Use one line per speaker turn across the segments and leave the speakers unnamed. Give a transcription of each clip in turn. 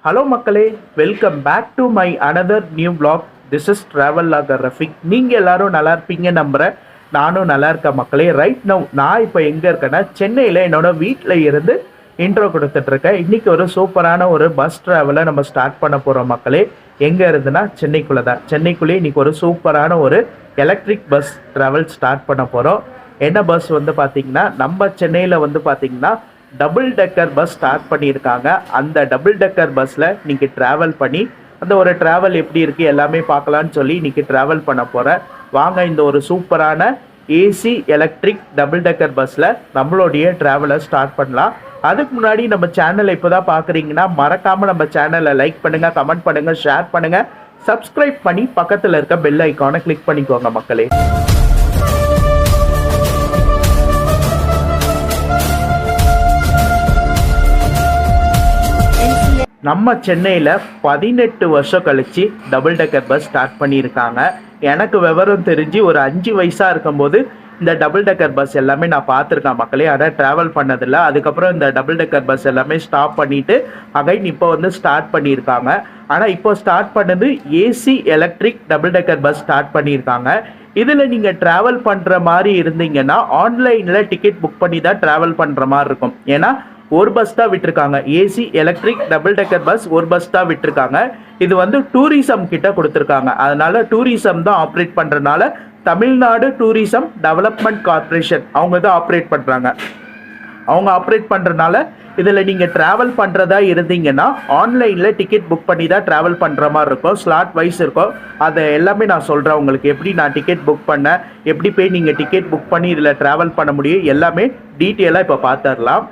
Hello மக்களே, welcome back to my another new vlog. This is travel logger Rafiq. நீங்கள் எல்லாரும் நல்லா இருப்பீங்க நம்புகிறேன். நானும் நல்லா இருக்கேன் மக்களே. ரைட் நவ் நான் இப்போ எங்கே இருக்கேன்னா சென்னையில் என்னோட வீட்டில் இருந்து இன்ட்ரோ கொடுத்துட்ருக்கேன். இன்றைக்கி ஒரு சூப்பரான ஒரு பஸ் ட்ராவலை நம்ம ஸ்டார்ட் பண்ண போகிறோம் மக்களே. எங்கே இருந்துன்னா சென்னைக்குள்ளே தான். சென்னைக்குள்ளேயே இன்றைக்கி ஒரு சூப்பரான ஒரு எலக்ட்ரிக் பஸ் ட்ராவல் ஸ்டார்ட் பண்ண போகிறோம். என்ன பஸ் வந்து பார்த்திங்கன்னா நம்ம சென்னையில் வந்து பார்த்திங்கன்னா டபுள் டெக்கர் பஸ் ஸ்டார்ட் பண்ணியிருக்காங்க. அந்த டபுள் டெக்கர் பஸ்ஸில் நீங்கள் ட்ராவல் பண்ணி அந்த ஒரு ட்ராவல் எப்படி இருக்குது எல்லாமே பார்க்கலான்னு சொல்லி இன்றைக்கி ட்ராவல் பண்ண போகிறேன். வாங்க இந்த ஒரு சூப்பரான ஏசி எலக்ட்ரிக் டபுள் டெக்கர் பஸ்ஸில் நம்மளுடைய ட்ராவலை ஸ்டார்ட் பண்ணலாம். அதுக்கு முன்னாடி நம்ம சேனலை இப்போ தான் பார்க்குறீங்கன்னா மறக்காமல் நம்ம சேனலை லைக் பண்ணுங்கள், கமெண்ட் பண்ணுங்கள், ஷேர் பண்ணுங்கள், சப்ஸ்கிரைப் பண்ணி பக்கத்தில் இருக்க பெல் ஐக்கானை கிளிக் பண்ணிக்கோங்க மக்களே. நம்ம சென்னையில் 18 வருஷம் கழித்து டபுள் டெக்கர் பஸ் ஸ்டார்ட் பண்ணியிருக்காங்க. எனக்கு விவரம் தெரிஞ்சு ஒரு 5 வயசாக இருக்கும்போது இந்த டபுள் டெக்கர் பஸ் எல்லாமே நான் பார்த்துருக்கேன் மக்களே. ஆனால் ட்ராவல் பண்ணதில்லை. அதுக்கப்புறம் இந்த டபுள் டெக்கர் பஸ் எல்லாமே ஸ்டாப் பண்ணிவிட்டு அகைன் இப்போ வந்து ஸ்டார்ட் பண்ணியிருக்காங்க. ஆனால் இப்போ ஸ்டார்ட் பண்ணது AC electric double decker bus start பண்ணியிருக்காங்க. இதில் நீங்கள் ட்ராவல் பண்ணுற மாதிரி இருந்தீங்கன்னா ஆன்லைனில் டிக்கெட் புக் பண்ணி தான் ட்ராவல் பண்ணுற மாதிரி இருக்கும். ஏன்னா ஒரு பஸ் தான் விட்டுருக்காங்க. AC electric double decker bus ஒரு பஸ் தான் விட்டுருக்காங்க. இது வந்து டூரிசம் கிட்ட கொடுத்துருக்காங்க. அதனால டூரிசம் தான் ஆப்ரேட் பண்ணுறதுனால தமிழ்நாடு டூரிசம் டெவலப்மெண்ட் கார்பரேஷன் அவங்க தான் ஆப்ரேட் பண்ணுறாங்க. அவங்க ஆப்ரேட் பண்ணுறதுனால இதில் நீங்கள் ட்ராவல் பண்ணுறதா இருந்தீங்கன்னா ஆன்லைனில் டிக்கெட் புக் பண்ணி தான் ட்ராவல் பண்ணுற மாதிரி இருக்கும். ஸ்லாட் வைஸ் இருக்கும். அதை எல்லாமே நான் சொல்கிறேன் உங்களுக்கு. எப்படி நான் டிக்கெட் புக் பண்ணேன், எப்படி போய் நீங்கள் டிக்கெட் புக் பண்ணி இதில் ட்ராவல் பண்ண முடியும், எல்லாமே டீட்டெயிலாக இப்போ பார்த்துடலாம்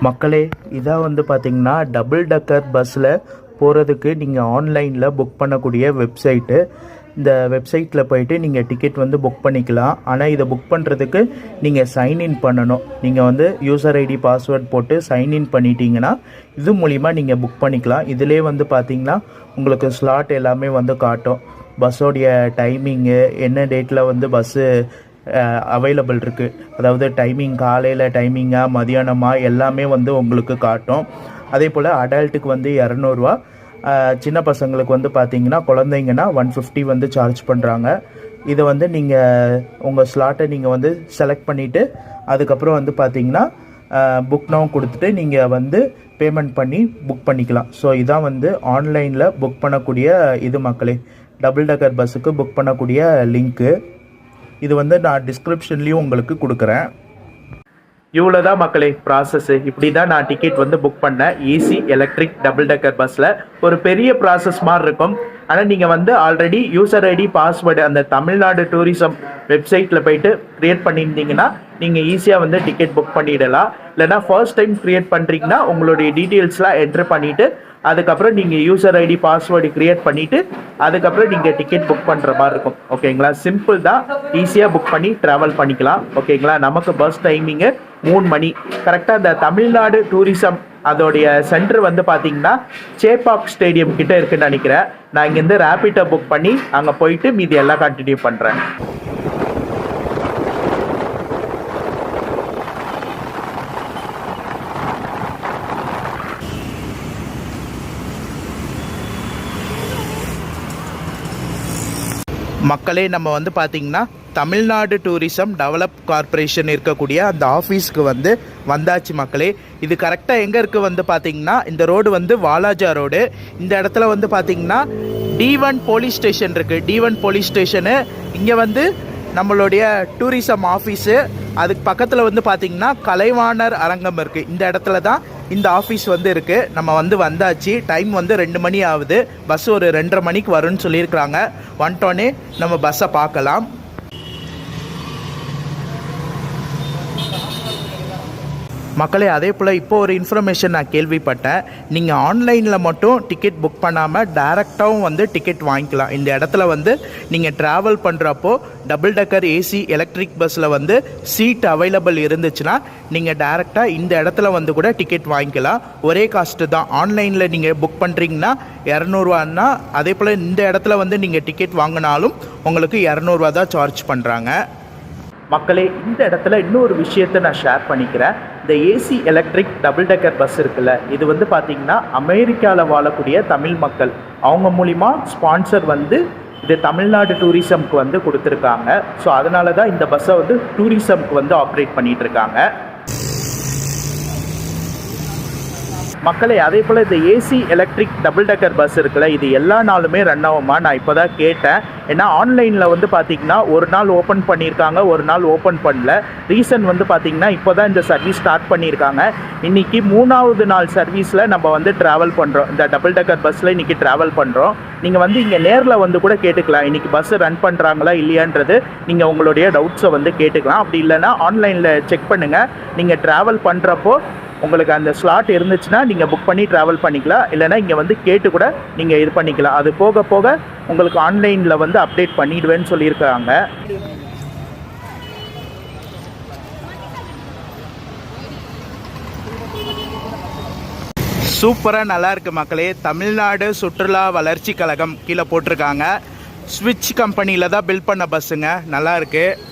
மக்களே. இதான் வந்து பார்த்திங்கன்னா டபுள் டெக்கர் பஸ்ஸில் போகிறதுக்கு நீங்கள் ஆன்லைனில் புக் பண்ணக்கூடிய வெப்சைட்டு. இந்த வெப்சைட்டில் போயிட்டு நீங்கள் டிக்கெட் வந்து புக் பண்ணிக்கலாம். ஆனால் இதை புக் பண்ணுறதுக்கு நீங்கள் சைன்இன் பண்ணணும். நீங்கள் வந்து யூசர் ஐடி பாஸ்வேர்ட் போட்டு சைன்இன் பண்ணிட்டீங்கன்னா இது மூலிமா நீங்கள் புக் பண்ணிக்கலாம். இதிலே வந்து பார்த்திங்கன்னா உங்களுக்கு ஸ்லாட் எல்லாமே வந்து காட்டும். பஸ்ஸோடைய டைமிங்கு, என்ன டேட்டில் வந்து பஸ்ஸு அவைலபிள் இருக்குது, அதாவது டைமிங் காலையில் டைமிங்காக மதியானமாக எல்லாமே வந்து உங்களுக்கு காட்டும். அதே போல் அடல்ட்டுக்கு வந்து 200 ரூபா, சின்ன பசங்களுக்கு வந்து பார்த்திங்கன்னா குழந்தைங்கன்னா 150 வந்து சார்ஜ் பண்ணுறாங்க. இதை வந்து நீங்கள் உங்கள் ஸ்லாட்டை நீங்கள் வந்து செலக்ட் பண்ணிவிட்டு அதுக்கப்புறம் வந்து பார்த்திங்கன்னா புக் நவ் கொடுத்துட்டு நீங்கள் வந்து பேமெண்ட் பண்ணி புக் பண்ணிக்கலாம். ஸோ இதான் வந்து ஆன்லைனில் புக் பண்ணக்கூடிய இது மக்களே. டபுள் டெக்கர் பஸ்ஸுக்கு புக் பண்ணக்கூடிய லிங்க்கு இது வந்து நான் டிஸ்கிரிப்ஷன்லேயும் உங்களுக்கு கொடுக்குறேன். இவ்வளோ தான் மக்களே ப்ராசஸ்ஸு. இப்படி தான் நான் டிக்கெட் வந்து புக் பண்ணேன் ஏசி எலக்ட்ரிக் டபுள் டெக்கர் பஸ்ஸில். ஒரு பெரிய ப்ராசஸ் மாதிரி இருக்கும். ஆனால் நீங்கள் வந்து ஆல்ரெடி யூசர் ஐடி பாஸ்வேர்டு அந்த தமிழ்நாடு டூரிசம் வெப்சைட்டில் போயிட்டு க்ரியேட் பண்ணியிருந்தீங்கன்னா நீங்கள் ஈஸியாக வந்து டிக்கெட் புக் பண்ணிடலாம். இல்லைனா ஃபர்ஸ்ட் டைம் க்ரியேட் பண்ணுறீங்கன்னா உங்களுடைய டீட்டெயில்ஸ்லாம் என்ட்ரு பண்ணிவிட்டு அதுக்கப்புறம் நீங்கள் யூசர் ஐடி பாஸ்வேர்டு க்ரியேட் பண்ணிவிட்டு அதுக்கப்புறம் நீங்கள் டிக்கெட் புக் பண்ணுற மாதிரி இருக்கும். ஓகேங்களா? சிம்பிள் தான். ஈஸியாக புக் பண்ணி ட்ராவல் பண்ணிக்கலாம். ஓகேங்களா? நமக்கு பஸ் டைமிங்கு 3 மணி கரெக்டாக. இந்த தமிழ்நாடு டூரிசம் அதோடைய சென்டர் வந்து பார்த்தீங்கன்னா சேப்பாக் ஸ்டேடியம் கிட்டே இருக்குன்னு நினைக்கிறேன். நான் இங்கேருந்து ரேபிட்டோ புக் பண்ணி அங்கே போயிட்டு மீதி எல்லாம் கண்டினியூ பண்ணுறேன். மக்களே, நம்ம வந்து பார்த்திங்கன்னா தமிழ்நாடு டூரிசம் டெவலப் கார்பரேஷன் இருக்கக்கூடிய அந்த ஆஃபீஸ்க்கு வந்து வந்தாச்சு மக்களே. இது கரெக்டாக எங்கே இருக்குது வந்து பார்த்திங்கன்னா இந்த ரோடு வந்து வாலாஜா ரோடு. இந்த இடத்துல வந்து பார்த்திங்கன்னா D1 போலீஸ் ஸ்டேஷன் இருக்குது. D1 போலீஸ் ஸ்டேஷனு இங்கே வந்து நம்மளுடைய டூரிசம் ஆஃபீஸு. அதுக்கு பக்கத்தில் வந்து பார்த்திங்கன்னா கலைவாணர் அரங்கம் இருக்குது. இந்த இடத்துல தான் இந்த ஆஃபீஸ் வந்து இருக்குது. நம்ம வந்து வந்தாச்சு. டைம் வந்து 2 மணி ஆகுது. பஸ் ஒரு 2:30 மணிக்கு வரும்னு சொல்லியிருக்கிறாங்க. வந்துட்டோன்னே நம்ம பஸ்ஸை பார்க்கலாம். மக்களே, அதே போல் இப்போ ஒரு இன்ஃபர்மேஷன் நான் கேள்விப்பட்டேன். நீங்கள் ஆன்லைனில் மட்டும் டிக்கெட் புக் பண்ணாமல் டைரெக்டாகவும் வந்து டிக்கெட் வாங்கிக்கலாம். இந்த இடத்துல வந்து நீங்கள் ட்ராவல் பண்ணுறப்போ டபுள் டெக்கர் ஏசி எலக்ட்ரிக் பஸ்ஸில் வந்து சீட் அவைலபிள் இருந்துச்சுன்னா நீங்கள் டைரெக்டாக இந்த இடத்துல வந்து கூட டிக்கெட் வாங்கிக்கலாம். ஒரே காஸ்ட்டு தான். ஆன்லைனில் நீங்கள் புக் பண்ணுறீங்கன்னா 200 ரூபான்னா, அதே போல் இந்த இடத்துல வந்து நீங்கள் டிக்கெட் வாங்கினாலும் உங்களுக்கு 200 ரூபா தான் சார்ஜ் பண்ணுறாங்க. மக்களே, இந்த இடத்துல இன்னொரு விஷயத்தை நான் ஷேர் பண்ணிக்கிறேன். இந்த AC electric double decker bus இருக்குல்ல, இது வந்து பார்த்திங்கன்னா அமெரிக்காவில் வாழக்கூடிய தமிழ் மக்கள் அவங்க மூலிமா ஸ்பான்சர் வந்து இது தமிழ்நாடு டூரிசம்க்கு வந்து கொடுத்துருக்காங்க. ஸோ அதனால தான் இந்த பஸ்ஸை வந்து டூரிசம்க்கு வந்து ஆப்ரேட் பண்ணிகிட்ருக்காங்க. மக்களே, அதே போல் இந்த AC electric double decker bus இருக்குல்ல, இது எல்லா நாளுமே ரன் ஆகுமா? நான் இப்போ தான் கேட்டேன். ஏன்னா ஆன்லைனில் வந்து பார்த்திங்கன்னா ஒரு நாள் ஓப்பன் பண்ணியிருக்காங்க, ஒரு நாள் ஓப்பன் பண்ணல. ரீசன் வந்து பார்த்திங்கன்னா இப்போ தான் இந்த சர்வீஸ் ஸ்டார்ட் பண்ணியிருக்காங்க. இன்றைக்கி 3வது நாள் சர்வீஸில் நம்ம வந்து ட்ராவல் பண்ணுறோம். இந்த டபுள் டெக்கர் பஸ்ஸில் இன்றைக்கி ட்ராவல் பண்ணுறோம். நீங்கள் வந்து இங்கே நேரில் வந்து கூட கேட்டுக்கலாம், இன்றைக்கி பஸ்ஸு ரன் பண்ணுறாங்களா இல்லையான்றது நீங்கள் உங்களுடைய டவுட்ஸை வந்து கேட்டுக்கலாம். அப்படி இல்லைன்னா ஆன்லைனில் செக் பண்ணுங்கள். நீங்கள் ட்ராவல் பண்ணுறப்போ உங்களுக்கு அந்த ஸ்லாட் இருந்துச்சுன்னா நீங்கள் புக் பண்ணி ட்ராவல் பண்ணிக்கலாம். இல்லைனா இங்கே வந்து கேட்டு கூட நீங்கள் இது பண்ணிக்கலாம். அது போக போக உங்களுக்கு ஆன்லைனில் வந்து அப்டேட் பண்ணிடுவேன்னு சொல்லியிருக்காங்க. சூப்பராக நல்லா இருக்குது மக்களே. தமிழ்நாடு சுற்றுலா வளர்ச்சி கழகம் கீழே போட்டிருக்காங்க. ஸ்விட்ச் கம்பெனியில் தான் பில்ட் பண்ண பஸ்ஸுங்க. நல்லா இருக்குது.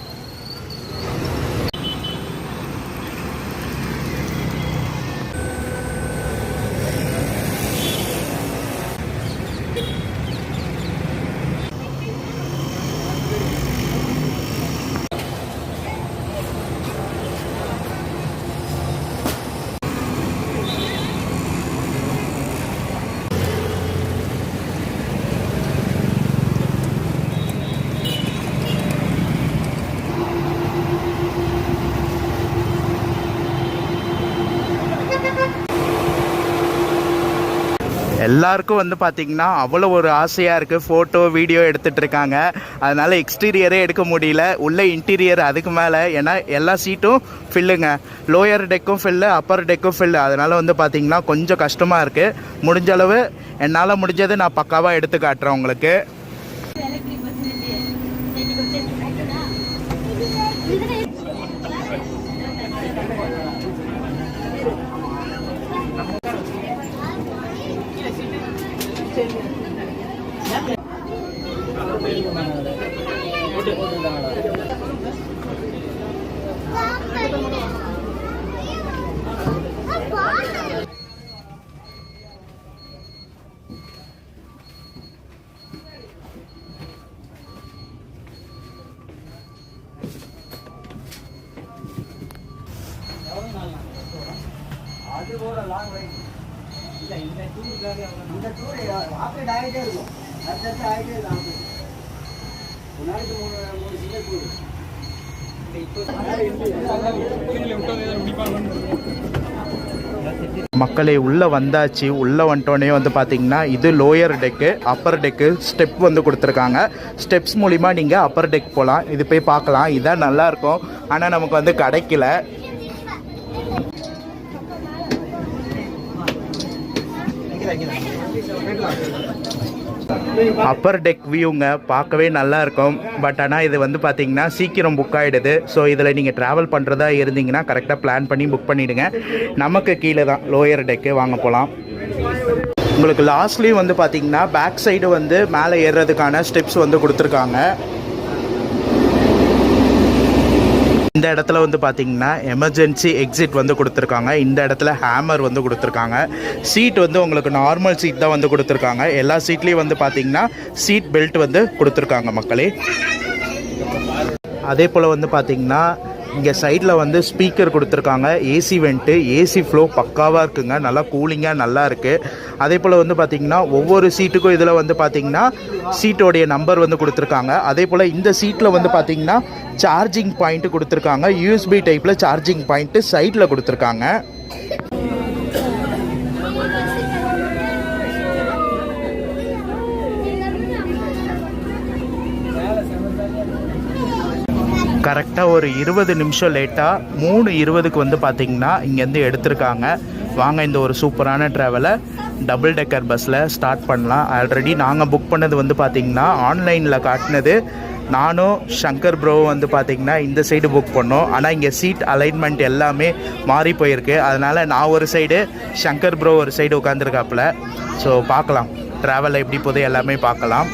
எல்லாருக்கும் வந்து பார்த்திங்கன்னா அவ்வளோ ஒரு ஆசையாக இருக்குது. ஃபோட்டோ வீடியோ எடுத்துகிட்டு இருக்காங்க. அதனால் எக்ஸ்டீரியரே எடுக்க முடியல. உள்ள இன்டீரியர் அதுக்கு மேலே. ஏன்னா எல்லா சீட்டும் ஃபில்லுங்க. லோயர் டெக்கும் ஃபில்லு, அப்பர் டெக்கும் ஃபில்லு. அதனால் வந்து பார்த்திங்கன்னா கொஞ்சம் கஷ்டமாக இருக்குது. முடிஞ்ச அளவு என்னால் முடிஞ்சது நான் பக்காவாக எடுத்து காட்டுறேன் உங்களுக்கு. மக்களே, உள்ளே வந்தாச்சு. உள்ளே வந்துட்டோடனே வந்து பார்த்திங்கன்னா இது lower deck, upper deck step வந்து கொடுத்துருக்காங்க. ஸ்டெப்ஸ் மூலிமா நீங்கள் அப்பர் டெக் போகலாம். இது போய் பார்க்கலாம். இதான் நல்லாயிருக்கும். ஆனால் நமக்கு வந்து கிடைக்கல. அப்பர் டெக் வியூங்க பார்க்கவே நல்லா இருக்கும். பட் ஆனால் இது வந்து பார்த்திங்கன்னா சீக்கிரம் புக் ஆகிடுது. ஸோ இதில் நீங்கள் ட்ராவல் பண்ணுறதா இருந்தீங்கன்னா கரெக்டாக பிளான் பண்ணி புக் பண்ணிவிடுங்க. நமக்கு கீழே தான் லோயர் டெக்கு. வாங்க போகலாம். உங்களுக்கு லாஸ்ட்லேயும் வந்து பார்த்திங்கன்னா பேக் சைடு வந்து மேலே ஏறுறதுக்கான ஸ்டெப்ஸ் வந்து கொடுத்துருக்காங்க. இந்த இடத்துல வந்து பார்த்திங்கன்னா எமர்ஜென்சி எக்ஸிட் வந்து கொடுத்துருக்காங்க. இந்த இடத்துல ஹேமர் வந்து கொடுத்துருக்காங்க. சீட் வந்து உங்களுக்கு நார்மல் சீட் தான் வந்து கொடுத்துருக்காங்க. எல்லா சீட்லேயும் வந்து பார்த்திங்கன்னா சீட் பெல்ட் வந்து கொடுத்துருக்காங்க மக்களே. அதே போல் வந்து பார்த்திங்கன்னா இங்கே சைடில் வந்து ஸ்பீக்கர் கொடுத்துருக்காங்க. ஏசி வெண்ட்டு, ஏசி ஃப்ளோ பக்காவாக இருக்குங்க. நல்லா கூலிங்காக நல்லா இருக்குது. அதே போல் வந்து பார்த்திங்கன்னா ஒவ்வொரு சீட்டுக்கும் இதில் வந்து பார்த்திங்கன்னா சீட்டோடைய நம்பர் வந்து கொடுத்துருக்காங்க. அதே போல் இந்த சீட்டில் வந்து பார்த்திங்கன்னா சார்ஜிங் பாயிண்ட்டு கொடுத்துருக்காங்க. யூஎஸ்பி டைப்பில் சார்ஜிங் பாயிண்ட்டு சைடில் கொடுத்துருக்காங்க. கரெக்டாக ஒரு 20 நிமிஷம் லேட்டாக 3:20க்கு வந்து பார்த்திங்கன்னா இங்கேருந்து எடுத்திருக்காங்க. வாங்க இந்த ஒரு சூப்பரான ட்ராவலை டபுள் டெக்கர் பஸ்ஸில் ஸ்டார்ட் பண்ணலாம். ஆல்ரெடி நாங்கள் புக் பண்ணது வந்து பார்த்திங்கன்னா ஆன்லைனில் காட்டினது. நானும் சங்கர் ப்ரோ வந்து பார்த்திங்கன்னா இந்த சைடு புக் பண்ணோம். ஆனால் இங்கே சீட் அலைன்மெண்ட் எல்லாமே மாறி போயிருக்கு. அதனால் நான் ஒரு சைடு, சங்கர் ப்ரோ ஒரு சைடு உட்காந்துருக்காப்புல. ஸோ பார்க்கலாம் ட்ராவல் எப்படி போகுது எல்லாமே பார்க்கலாம்.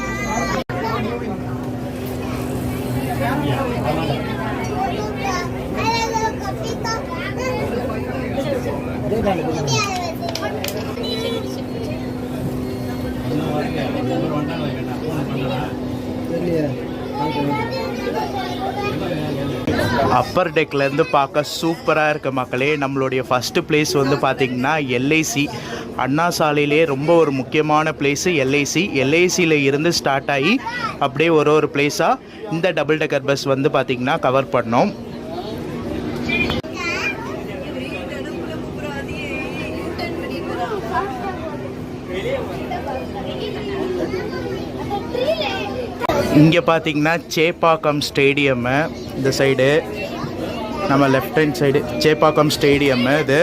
அப்பர் டெக்லேருந்து பார்க்க சூப்பராக இருக்க மக்களே. நம்மளுடைய ஃபஸ்ட்டு பிளேஸ் வந்து பார்த்திங்கன்னா எல்ஐசி. அண்ணா சாலையிலே ரொம்ப ஒரு முக்கியமான பிளேஸு எல்ஐசி. எல்ஐசியில் இருந்து ஸ்டார்ட் ஆகி அப்படியே ஒரு பிளேஸாக இந்த டபுள் டெக்கர் பஸ் வந்து பார்த்திங்கன்னா கவர் பண்ணோம். இங்கே பார்த்தீங்கன்னா சேப்பாக்கம் ஸ்டேடியம்மு, இந்த சைடு நம்ம left hand side Chepauk stadium. இது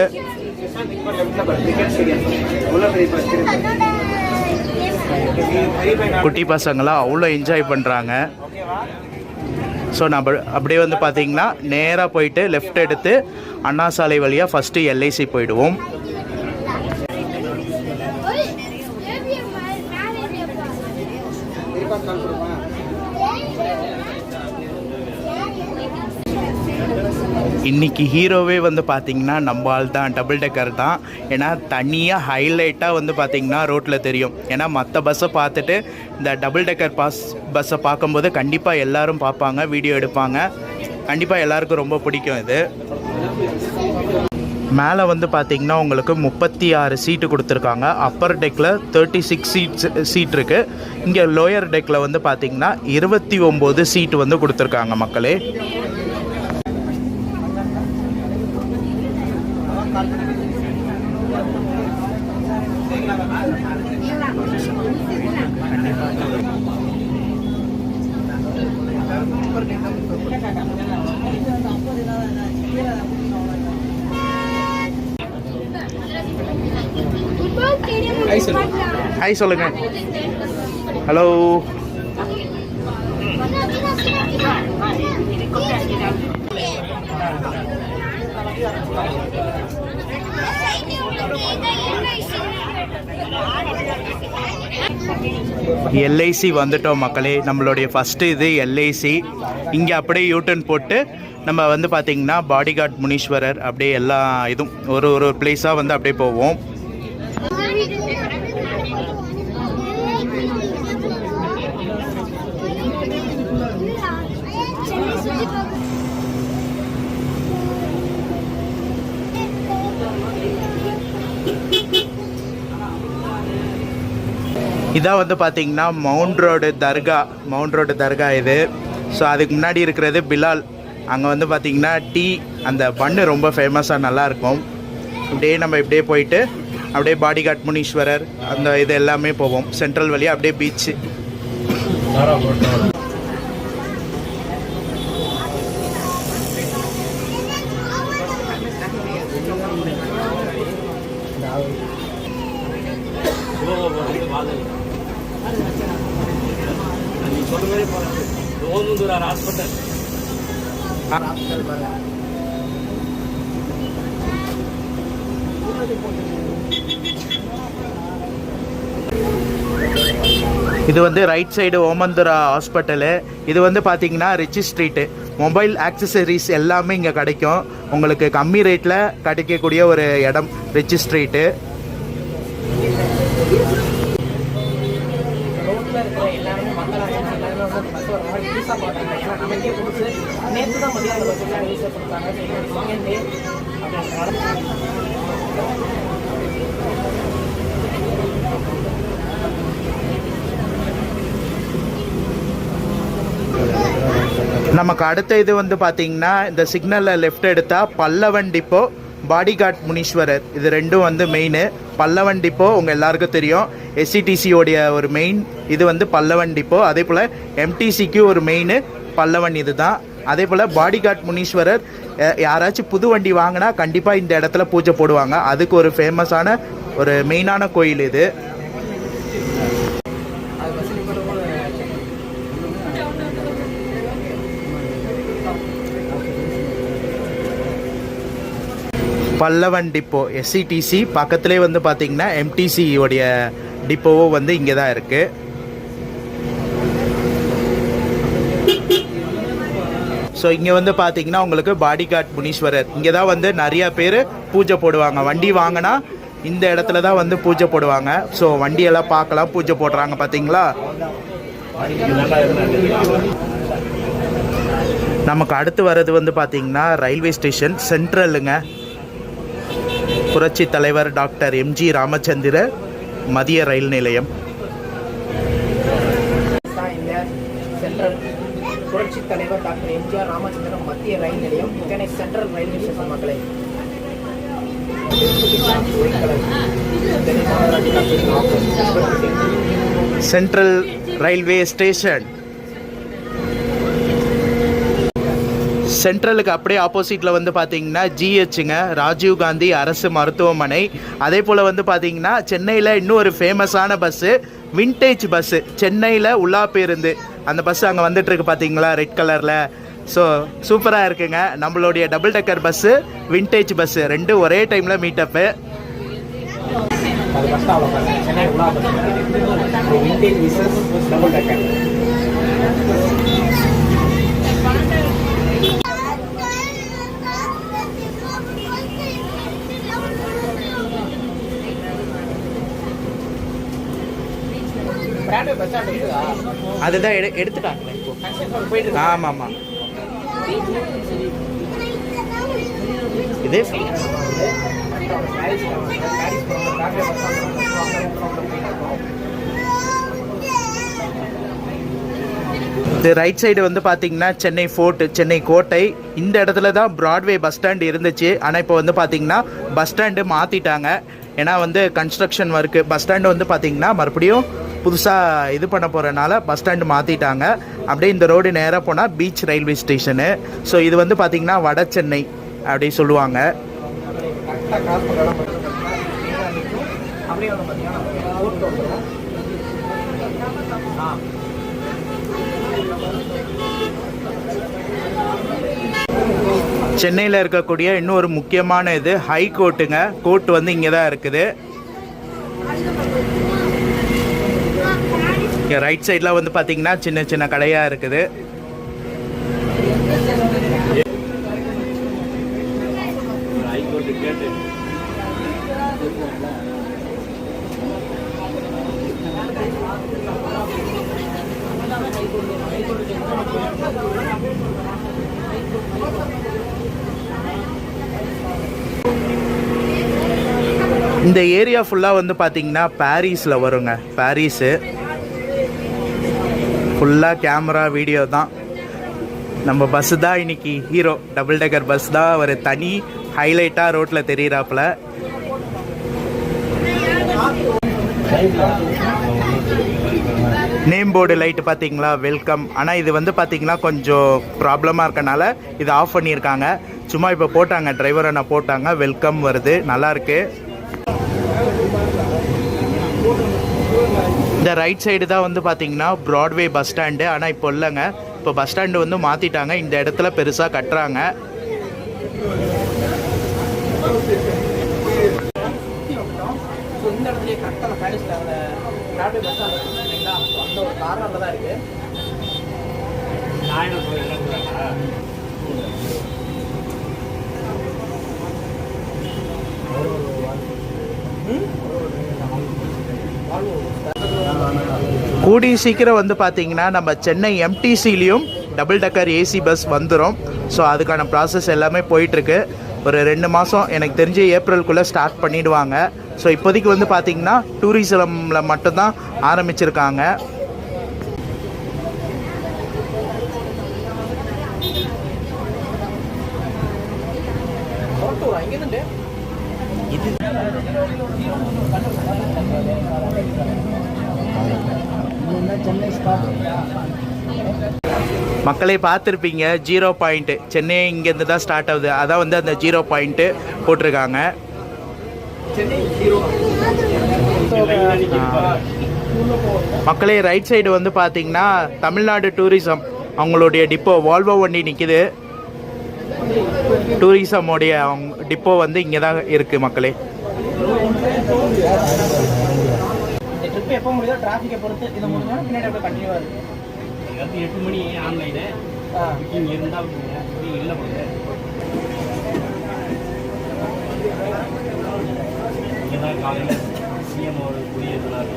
குட்டி பசங்களாம் அவ்வளோ என்ஜாய் பண்ணுறாங்க. ஸோ நம்ம அப்படியே வந்து பார்த்திங்கன்னா நேராக போயிட்டு லெஃப்ட் எடுத்து அண்ணா சாலை வழியாக ஃபஸ்ட்டு எல்ஐசி போயிடுவோம். இன்றைக்கி ஹீரோவே வந்து பார்த்திங்கன்னா நம்ம ஆள் தான், டபுள் டெக்கர் தான். ஏன்னா தனியாக ஹைலைட்டாக வந்து பார்த்திங்கன்னா ரோட்டில் தெரியும். ஏன்னா மற்ற பஸ்ஸை பார்த்துட்டு இந்த டபுள் டெக்கர் பஸ்ஸை பார்க்கும்போது கண்டிப்பாக எல்லோரும் பார்ப்பாங்க, வீடியோ எடுப்பாங்க. கண்டிப்பாக எல்லாருக்கும் ரொம்ப பிடிக்கும் இது. மேலே வந்து பார்த்திங்கன்னா உங்களுக்கு 36 சீட்டு கொடுத்துருக்காங்க. அப்பர் டெக்கில் 36 சீட் இருக்குது. இங்கே லோயர் டெக்கில் வந்து பார்த்திங்கன்னா 29 சீட்டு வந்து கொடுத்துருக்காங்க மக்களே. ஹாய் சொல்லுங்க. ஹலோ. எல்ஐசி வந்துட்டோம் மக்களே. நம்மளுடைய ஃபஸ்ட்டு இது எல்ஐசி. இங்கே அப்படியே யூட்டர்ன் போட்டு நம்ம வந்து பார்த்திங்கன்னா பாடிகார்ட் முனீஸ்வரர் அப்படியே எல்லா இதுவும் ஒரு பிளேஸாக வந்து அப்படியே போவோம். இதான் வந்து பார்த்திங்கன்னா மவுண்ட் ரோடு தர்கா இது. ஸோ அதுக்கு முன்னாடி இருக்கிறது பிலால். அங்கே வந்து பார்த்திங்கன்னா டீ அந்த பண்ணு ரொம்ப ஃபேமஸாக நல்லாயிருக்கும். அப்படியே நம்ம இப்படியே போயிட்டு அப்படியே பாடிகார்ட் முனீஸ்வரர் அந்த இது எல்லாமே போவோம். சென்ட்ரல் வழியாக அப்படியே பீச்சு. இது வந்து ரைட் சைடு ஓமந்துரா ஹாஸ்பிட்டலு. இது வந்து பார்த்தீங்கன்னா ரிச்சி ஸ்ட்ரீட்டு. மொபைல் ஆக்சசரிஸ் எல்லாமே இங்கே கிடைக்கும். உங்களுக்கு கம்மி ரேட்டில் கிடைக்கக்கூடிய ஒரு இடம் ரிச்சி ஸ்ட்ரீட்டு. நமக்கு அடுத்த இது வந்து பார்த்தீங்கன்னா இந்த சிக்னலில் லெஃப்ட் எடுத்தால் பல்லவன் டிப்போ, பாடிகார்ட் முனீஸ்வரர், இது ரெண்டும் வந்து மெயின். பல்லவன் டிப்போ உங்கள் எல்லாருக்கும் தெரியும், எஸ்சிடிசியோடைய ஒரு மெயின் இது வந்து பல்லவன் டிப்போ. அதே போல் எம்டிசிக்கு ஒரு மெயின் பல்லவன் இது தான். அதே போல் பாடிகார்ட் முனீஸ்வரர் யாராச்சும் புது வண்டி வாங்கினா கண்டிப்பாக இந்த இடத்துல பூஜை போடுவாங்க. அதுக்கு ஒரு ஃபேமஸான ஒரு மெயினான கோயில் இது. பல்லவன் டிப்போ எஸ்சிடிசி பக்கத்துலேயே வந்து பார்த்திங்கன்னா எம்டிசியோடைய டிப்போவும் வந்து இங்கே தான் இருக்குது. ஸோ இங்கே வந்து பார்த்தீங்கன்னா உங்களுக்கு பாடிகார்ட் முனீஸ்வரர் இங்கே தான் வந்து நிறையா பேர் பூஜை போடுவாங்க. வண்டி வாங்கினா இந்த இடத்துல தான் வந்து பூஜை போடுவாங்க. ஸோ வண்டியெல்லாம் பார்க்கலாம், பூஜை போடுறாங்க பார்த்தீங்களா. நமக்கு அடுத்து வர்றது வந்து பார்த்தீங்கன்னா ரயில்வே ஸ்டேஷன் சென்ட்ரலுங்க. புரட்சி தலைவர் டாக்டர் எம்ஜி ராமச்சந்திர மத்திய ரயில் நிலையம்.
சென்ட்ரல் புரட்சி தலைவர் டாக்டர் எம்ஜிஆர் ராமச்சந்திரன் மத்திய ரயில் நிலையம் சென்னை சென்ட்ரல் ரயில்வே ஸ்டேஷன் மக்களை.
Central railway station. சென்ட்ரலுக்கு அப்படியே ஆப்போசிட்டில் வந்து பார்த்தீங்கன்னா ஜிஹெச்சுங்க, ராஜீவ்காந்தி அரசு மருத்துவமனை. அதே போல் வந்து பார்த்தீங்கன்னா சென்னையில் இன்னும் ஒரு ஃபேமஸான பஸ்ஸு, விண்டேஜ் பஸ்ஸு, சென்னையில் உலா பேருந்து. அந்த பஸ்ஸு அங்கே வந்துட்டுருக்கு பார்த்தீங்களா, ரெட் கலரில். ஸோ சூப்பராக இருக்குங்க. நம்மளுடைய double decker bus, vintage bus ரெண்டும் ஒரே டைமில் மீட்டப்பு. அதுதான் எடுத்துட்டாங்க இப்போ. ஆமாம் ஆமாம், இது ரைட் சைடு வந்து பார்த்தீங்கன்னா சென்னை ஃபோர்ட்டு, சென்னை கோட்டை. இந்த இடத்துல தான் ப்ராட்வே பஸ் ஸ்டாண்ட் இருந்துச்சு. ஆனால் இப்போ வந்து பார்த்தீங்கன்னா பஸ் ஸ்டாண்டு மாற்றிட்டாங்க. ஏன்னா வந்து கன்ஸ்ட்ரக்ஷன் ஒர்க்கு. பஸ் ஸ்டாண்டு வந்து பார்த்தீங்கன்னா மறுபடியும் புதுசாக இது பண்ண போகிறனால பஸ் ஸ்டாண்டு மாற்றிட்டாங்க. அப்படியே இந்த ரோடு நேராக போனால் பீச் ரயில்வே ஸ்டேஷனு. ஸோ இது வந்து பார்த்திங்கன்னா வட சென்னை அப்படி சொல்லுவாங்க. சென்னையில் இருக்கக்கூடிய இன்னொரு முக்கியமான இது ஹை கோர்ட்டுங்க. கோர்ட் வந்து இங்கே தான் இருக்குது. ரைட் சைடில் வந்து பார்த்தீங்கன்னா சின்ன சின்ன கடையாக இருக்குது. இந்த ஏரியா ஃபுல்லாக வந்து பார்த்தீங்கன்னா பாரிஸில் வருங்க. பாரிஸு ஃபுல்லாக கேமரா வீடியோ தான். நம்ம பஸ்ஸு தான் இன்னைக்கு ஹீரோ. டபுள் டெக்கர் பஸ் தான் ஒரு தனி ஹைலைட்டாக ரோட்டில் தெரிகிறாப்புல. நேம் போர்டு லைட்டு பார்த்தீங்களா, வெல்கம். ஆனால் இது வந்து பார்த்தீங்கன்னா கொஞ்சம் ப்ராப்ளமாக இருக்கனால இது ஆஃப் பண்ணியிருக்காங்க. சும்மா இப்போ போட்டாங்க, டிரைவர் அண்ணா போட்டாங்க, வெல்கம் வருது, நல்லாயிருக்கு. இந்த ரைட் சைடு தான் வந்து பார்த்தீங்கன்னா ப்ராட்வே பஸ் ஸ்டாண்டு. ஆனால் இப்போ இல்லைங்க, இப்போ பஸ் ஸ்டாண்டு வந்து மாற்றிட்டாங்க. இந்த இடத்துல பெருசாக கட்டுறாங்க.
இந்த இடத்துல கரெக்டாக ப்ராட்வே பஸ் ஸ்டாண்ட் அந்த ஒரு காரணம் தான் இருக்குது.
கூடிய சீக்கிரம் வந்து பார்த்தீங்கன்னா நம்ம சென்னை எம்டிசிலையும் டபுள் டெக்கர் ஏசி பஸ் வந்துடும். ஸோ அதுக்கான ப்ராசஸ் எல்லாமே போயிட்டுருக்கு. ஒரு 2 மாதம் எனக்கு தெரிஞ்சு ஏப்ரலுக்குள்ளே ஸ்டார்ட் பண்ணிவிடுவாங்க. ஸோ இப்போதைக்கு வந்து பார்த்தீங்கன்னா டூரிசமில் மட்டும்தான் ஆரம்பிச்சிருக்காங்க. இது மக்களை பார்த்துருப்பீங்க, 0 பாயிண்ட்டு சென்னை இங்கேருந்து தான் ஸ்டார்ட் ஆகுது. அதான் வந்து அந்த 0 பாயிண்ட்டு போட்டிருக்காங்க. மக்களே ரைட் சைடு வந்து பார்த்தீங்கன்னா தமிழ்நாடு டூரிசம் அவங்களுடைய டிப்போ வால்வோ வண்டி நிற்கிது. டூரிசமோடைய அவங்க டிப்போ வந்து இங்கே தான் இருக்குது மக்களே.
எப்போ முடியுதோ டிராஃபிக்கை பொறுத்து இதை முடிஞ்சா பின்னாடி அப்படியே கண்டினியூவாக இருக்குது. 8 மணி ஆன்லைனு புக்கிங் இருந்தால் இல்லை பண்ணுங்க. இங்கே தான் காலையில் சிஎம் ஒரு குடியேற்றலாம்.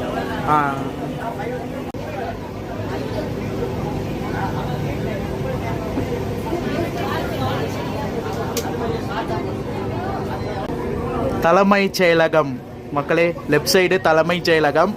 தலைமைச் செயலகம் மக்களே, லெஃப்ட் சைடு தலைமைச் செயலகம்.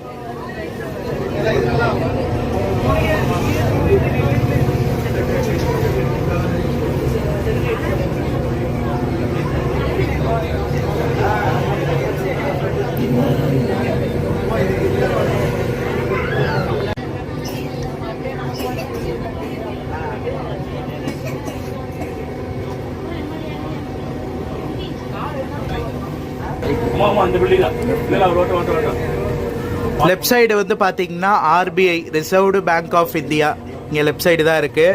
லெஃப்ட் சைடு வந்து பார்த்தீங்கன்னா RBI reserved bank of India இங்கே லெஃப்ட் சைடு தான் இருக்கு.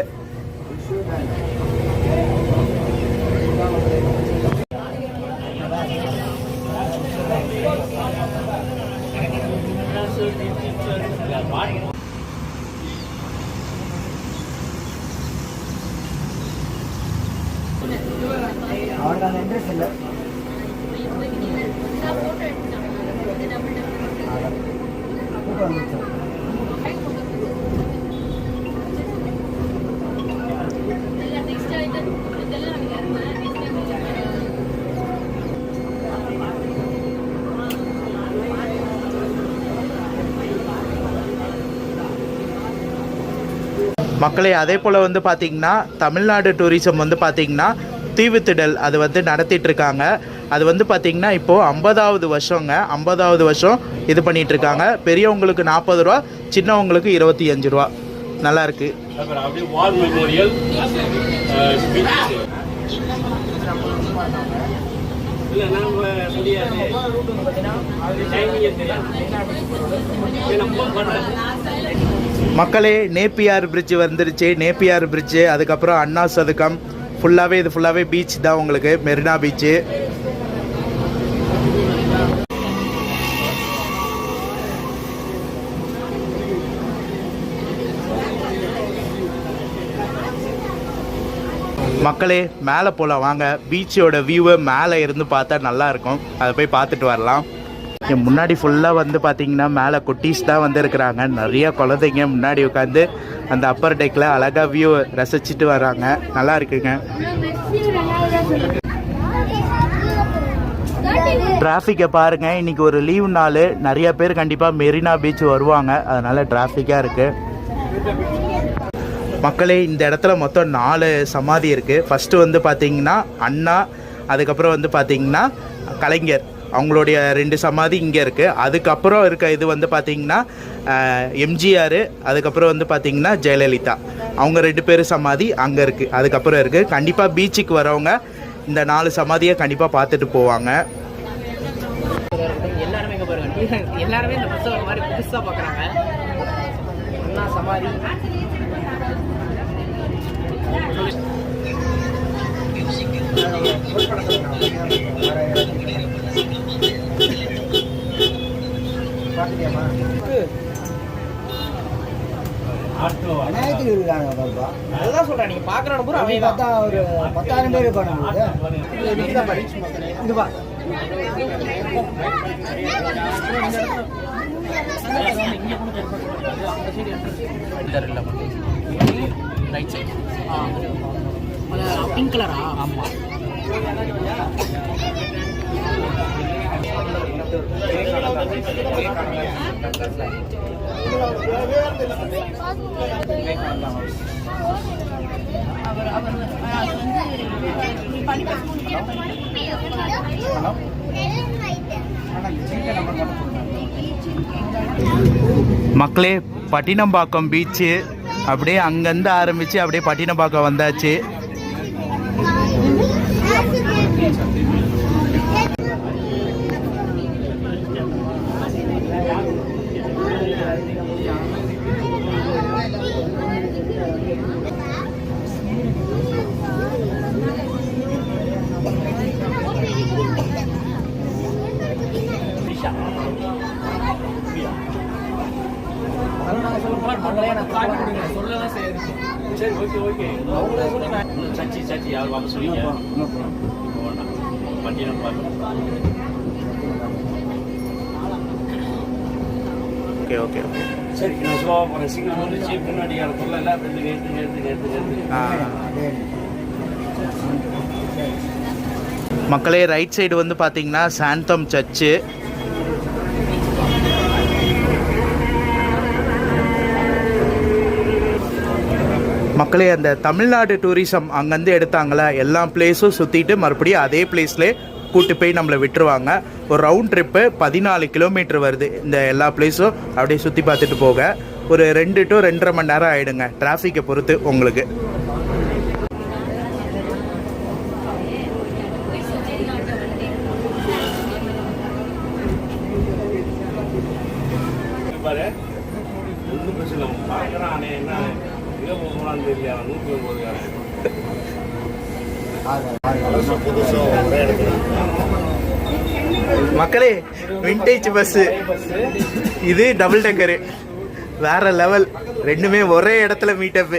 மக்களே, அதே போல் வந்து பார்த்திங்கன்னா தமிழ்நாடு டூரிசம் வந்து பார்த்திங்கன்னா தீவுத்திடல் அது வந்து நடத்திட்டு இருக்காங்க. அது வந்து பார்த்திங்கன்னா இப்போது 50வது வருஷங்க. 50வது வருஷம் இது பண்ணிகிட்ருக்காங்க. பெரியவங்களுக்கு 40 ரூபா, சின்னவங்களுக்கு 25 ரூபா. நல்லாயிருக்கு. மக்களே, நேப்பியார் பிரிட்ஜ் வந்துருச்சு. நேப்பியார் பிரிட்ஜு, அதுக்கப்புறம் அண்ணா சதுக்கம், ஃபுல்லாகவே இது ஃபுல்லாகவே பீச் தான் உங்களுக்கு, மெரினா பீச்சு. மக்களே, மேலே போகலாம் வாங்க. பீச்சோட வியூவை மேலே இருந்து பார்த்தா நல்லாயிருக்கும். அதை போய் பார்த்துட்டு வரலாம். என் முன்னாடி ஃபுல்லாக வந்து பார்த்தீங்கன்னா மேலே குட்டீஸ் தான் வந்து இருக்கிறாங்க. நிறைய குழந்தைங்க முன்னாடி உட்காந்து அந்த அப்பர் டெக்கில் அழகாக வியூ ரசிச்சுட்டு வராங்க. நல்லா இருக்குங்க. டிராஃபிக்கை பாருங்கள். இன்றைக்கி ஒரு லீவ் நாள். நிறைய பேர் கண்டிப்பாக மெரினா பீச் வருவாங்க. அதனால் டிராஃபிக்காக இருக்குது. மக்களே, இந்த இடத்துல மொத்தம் 4 சமாதி இருக்குது. ஃபஸ்ட்டு வந்து பார்த்திங்கன்னா அண்ணா, அதுக்கப்புறம் வந்து பார்த்திங்கன்னா கலைஞர், அவங்களுடைய 2 சமாதி இங்கே இருக்குது. அதுக்கப்புறம் இருக்க இது வந்து பார்த்திங்கன்னா எம்ஜிஆர், அதுக்கப்புறம் வந்து பார்த்திங்கன்னா ஜெயலலிதா, அவங்க 2 பேர் சமாதி அங்கே இருக்குது. அதுக்கப்புறம் இருக்குது. கண்டிப்பாக பீச்சுக்கு வரவங்க இந்த 4 சமாதியை கண்டிப்பாக பார்த்துட்டு போவாங்க.
எல்லாருமே இந்த புத்தகம் மாதிரி புதுசாக பார்க்குறாங்க. அண்ணா சமாதி அதுதான் சொல்றேன். நீங்க பாக்குற பூரா அவங்க பார்த்தா ஒரு 10,000 பேர் இருப்பாங்க. ரைட் சைடு பிங்க் கலரா? ஆமா.
மக்களே, பட்டினம்பாக்கம் பீச்சு அப்படியே அங்கேருந்து ஆரம்பித்து அப்படியே பட்டினம்பாக்கம் வந்தாச்சு.
சச்சி யார் வாங்க சொல்லிங்க.
ஓகே ஓகே ஓகே
சரி, நான் ஸ்லோவாக போகிறேன். சிக்னல் வந்துச்சு, முன்னாடி யாரும் சொல்லல. நேற்று
மக்களே ரைட் சைடு வந்து பார்த்தீங்கன்னா சாந்தம் சர்ச்சு. மக்களே அந்த தமிழ்நாடு டூரிசம் அங்கேருந்து எடுத்தாங்களே எல்லா பிளேஸும் சுற்றிட்டு மறுபடியும் அதே பிளேஸ்லேயே கூட்டு போய் நம்மளை விட்டுருவாங்க. ஒரு ரவுண்ட் ட்ரிப்பு 14 கிலோமீட்டர் வருது. இந்த எல்லா பிளேஸும் அப்படியே சுற்றி பார்த்துட்டு போக ஒரு 2 to 2.5 மணி நேரம் ஆகிடுங்க டிராஃபிக்கை பொறுத்து உங்களுக்கு.
ஒன்றும் பிரச்சனை பார்க்குறான் என்ன எங்கே போகலான்னு தெரியல 109
மக்களே விண்டேஜ் பஸ்ஸு, இது டபுள் டக்கரு, வேற லெவல். ரெண்டுமே ஒரே இடத்துல மீட்டப்பு.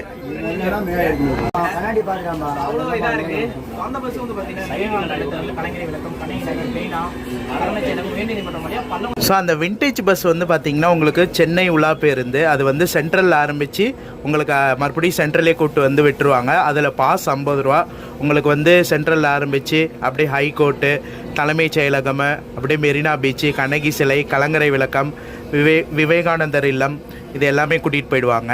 ஸோ அந்த விண்டேஜ் பஸ் வந்து பார்த்தீங்கன்னா உங்களுக்கு சென்னை உலா பேருந்து, அது வந்து சென்ட்ரலில் ஆரம்பித்து உங்களுக்கு மறுபடியும் சென்ட்ரலே கூப்பிட்டு வந்து விட்டுருவாங்க. அதில் பாஸ் 50 ரூபா. உங்களுக்கு வந்து சென்ட்ரலில் ஆரம்பித்து அப்படியே ஹைகோர்ட்டு, தலைமைச் செயலகம், அப்படியே மெரினா பீச்சு, கண்ணகி சிலை, கலங்கரை விளக்கம், விவேகானந்தர் இல்லம், இது எல்லாமே கூட்டிகிட்டு போயிடுவாங்க.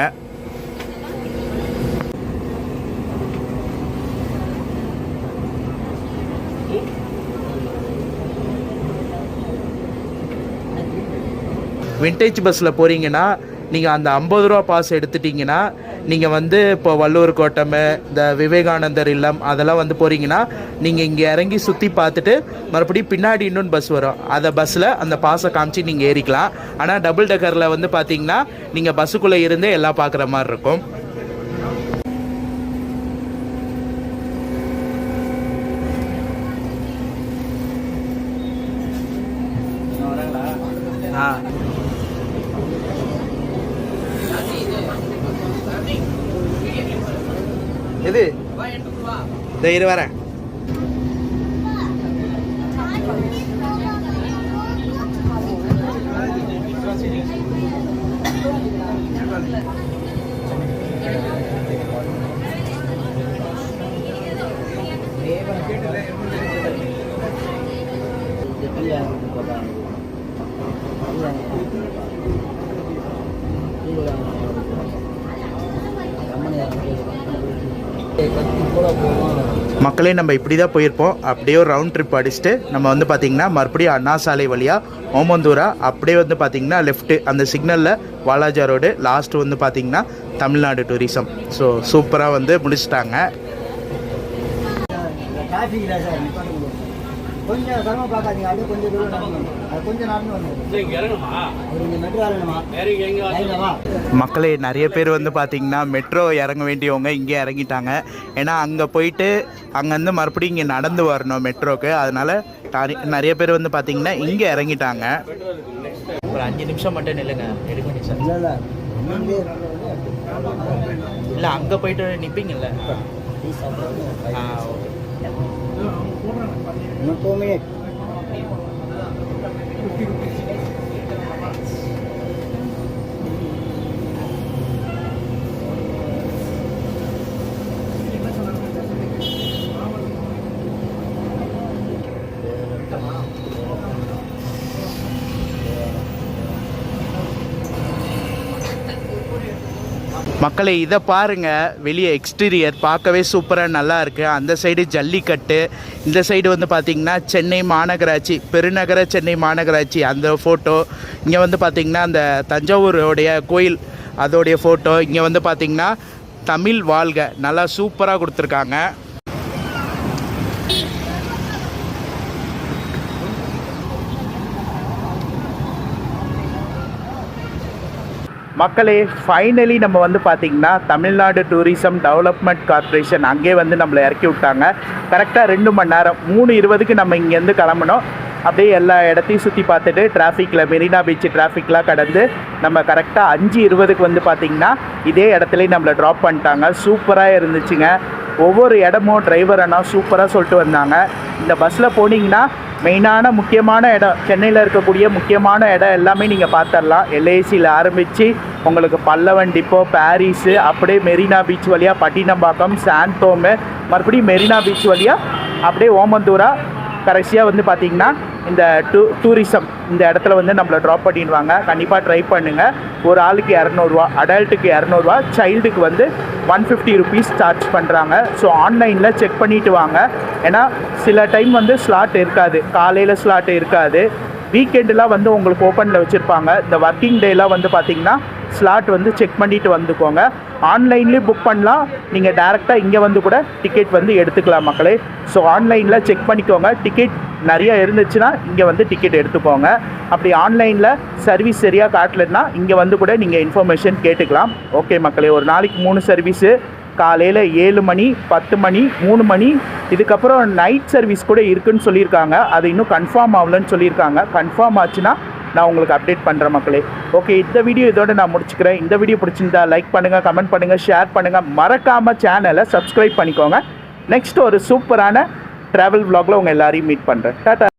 விண்டேஜ் பஸ்ஸில் போகிறீங்கன்னா நீங்கள் அந்த 50 ரூபா பாஸ் எடுத்துட்டிங்கன்னா நீங்கள் வந்து இப்போ வள்ளுவர் கோட்டம், இந்த விவேகானந்தர் இல்லம் அதெல்லாம் வந்து போகிறீங்கன்னா நீங்கள் இங்கே இறங்கி சுற்றி பார்த்துட்டு மறுபடியும் பின்னாடி இன்னொன்று பஸ் வரும். அந்த பஸ்ஸில் அந்த பாஸை காமிச்சு நீங்கள் ஏறிக்கலாம். ஆனால் டபுள் டக்கரில் வந்து பார்த்தீங்கன்னா நீங்கள் பஸ்ஸுக்குள்ளே இருந்தே எல்லாம் பார்க்குற மாதிரி இருக்கும். இது இரு வரேன். மக்களே நம்ம இப்படி தான் போயிருப்போம். அப்படியே ஒரு ரவுண்ட் ட்ரிப் அடிச்சுட்டு நம்ம வந்து பார்த்திங்கன்னா மறுபடியும் அண்ணா சாலை வழியாக ஓமந்தூரா, அப்படியே வந்து பார்த்திங்கன்னா லெஃப்ட்டு அந்த சிக்னலில் வாலாஜா ரோடு, லாஸ்ட்டு வந்து பார்த்திங்கன்னா தமிழ்நாடு டூரிசம். ஸோ சூப்பராக வந்து முடிச்சிட்டாங்க.
கொஞ்சம் சிரமம் பார்க்காதீங்க, அப்படியே கொஞ்சம் தூரம் நடந்து, அது கொஞ்சம் நடந்து வந்து
மக்களே நிறைய பேர் வந்து பார்த்தீங்கன்னா மெட்ரோ இறங்க வேண்டியவங்க இங்கே இறங்கிட்டாங்க. ஏன்னா அங்கே போயிட்டு அங்கேருந்து மறுபடியும் இங்கே நடந்து வரணும் மெட்ரோக்கு. அதனால் நிறைய பேர் வந்து பார்த்தீங்கன்னா இங்கே இறங்கிட்டாங்க. ஒரு 5 நிமிஷம் மட்டும் நில்லுங்க, எடுக்க சார். இல்லை அங்கே போயிட்டு நிற்பீங்கல்ல. மக்களை இதை பாருங்கள், வெளியே எக்ஸ்டீரியர் பார்க்கவே சூப்பராக நல்லா இருக்குது. அந்த சைடு ஜல்லிக்கட்டு, இந்த சைடு வந்து பார்த்திங்கன்னா சென்னை மாநகராட்சி, பெருநகர சென்னை மாநகராட்சி அந்த ஃபோட்டோ. இங்கே வந்து பார்த்திங்கன்னா அந்த தஞ்சாவூரோடைய கோயில் அதோடைய ஃபோட்டோ. இங்கே வந்து பார்த்திங்கன்னா தமிழ் வாழ்க நல்லா சூப்பராக கொடுத்துருக்காங்க. மக்களே ஃபைனலி நம்ம வந்து பார்த்திங்கன்னா தமிழ்நாடு டூரிசம் டெவலப்மெண்ட் கார்ப்பரேஷன் அங்கே வந்து நம்மளை இறக்கி விட்டாங்க. கரெக்டாக 2 மணி நேரம் 3:20க்கு நம்ம இங்கேருந்து கிளம்பணும். அப்படியே எல்லா இடத்தையும் சுற்றி பார்த்துட்டு டிராஃபிக்கில் மெரினா பீச் டிராஃபிக்லாம் கடந்து நம்ம கரெக்டாக 5:20க்கு வந்து பார்த்திங்கன்னா இதே இடத்துலையும் நம்மளை ட்ராப் பண்ணிட்டாங்க. சூப்பராக இருந்துச்சுங்க. ஒவ்வொரு இடமும் டிரைவர் அண்ணா சூப்பராக சொல்லிட்டு வந்தாங்க. இந்த பஸ்ஸில் போனீங்கன்னா மெயினான முக்கியமான இடம், சென்னையில் இருக்கக்கூடிய முக்கியமான இடம் எல்லாமே நீங்கள் பார்த்துடலாம். எல்ஐசியில் ஆரம்பித்து உங்களுக்கு பல்லவன் டிப்போ, பாரிஸு, அப்படியே மெரினா பீச் வழியாக பட்டினம்பாக்கம், சாந்தோமு, மறுபடியும் மெரினா பீச் வழியாக அப்படியே ஓமந்தூரா, கடைசியாக வந்து பார்த்தீங்கன்னா இந்த டூரிசம் இந்த இடத்துல வந்து நம்மளை ட்ராப் பண்ணிடுவாங்க. கண்டிப்பாக ட்ரை பண்ணுங்கள். ஒரு ஆளுக்கு 200 அடல்ட்டுக்கு 200 சைல்டுக்கு வந்து 150 ருபீஸ் சார்ஜ் பண்ணுறாங்க. ஸோ ஆன்லைனில் செக் பண்ணிவிட்டு வாங்க. ஏன்னா சில டைம் வந்து ஸ்லாட் இருக்காது, காலையில் ஸ்லாட் இருக்காது, வீக்கெண்டெலாம் வந்து உங்களுக்கு ஓப்பனில் வச்சுருப்பாங்க. இந்த ஒர்க்கிங் டேலாம் வந்து பார்த்திங்கன்னா ஸ்லாட் வந்து செக் பண்ணிவிட்டு வந்துக்கோங்க. ஆன்லைன்லேயே புக் பண்ணலாம், நீங்கள் டேரெக்டாக இங்கே வந்து கூட டிக்கெட் வந்து எடுத்துக்கலாம் மக்களே. ஸோ ஆன்லைனில் செக் பண்ணிக்கோங்க. டிக்கெட் நிறையா இருந்துச்சுன்னா இங்கே வந்து டிக்கெட் எடுத்துக்கோங்க. அப்படி ஆன்லைனில் சர்வீஸ் சரியாக காட்டலைன்னா இங்கே வந்து கூட நீங்கள் இன்ஃபர்மேஷன் கேட்டுக்கலாம். ஓகே மக்களே, ஒரு நாளைக்கு 3 சர்வீஸு, காலையில் 7 மணி, 10 மணி, 3 மணி, இதுக்கப்புறம் நைட் சர்வீஸ் கூட இருக்குதுன்னு சொல்லியிருக்காங்க. அது இன்னும் கன்ஃபார்ம் ஆகலன்னு சொல்லியிருக்காங்க. கன்ஃபார்ம் ஆச்சுன்னா நான் உங்களுக்கு அப்டேட் பண்ணுறேன் மக்களே. ஓகே, இந்த வீடியோ இதோட நான் முடிச்சுக்கிறேன். இந்த வீடியோ பிடிச்சிருந்தா லைக் பண்ணுங்கள், கமெண்ட் பண்ணுங்கள், ஷேர் பண்ணுங்கள், மறக்காமல் சேனலை சப்ஸ்கிரைப் பண்ணிக்கோங்க. நெக்ஸ்ட் ஒரு சூப்பரான ட்ராவல் vlogல உங்கள் எல்லாரையும் மீட் பண்ணுறேன். டாட்டா.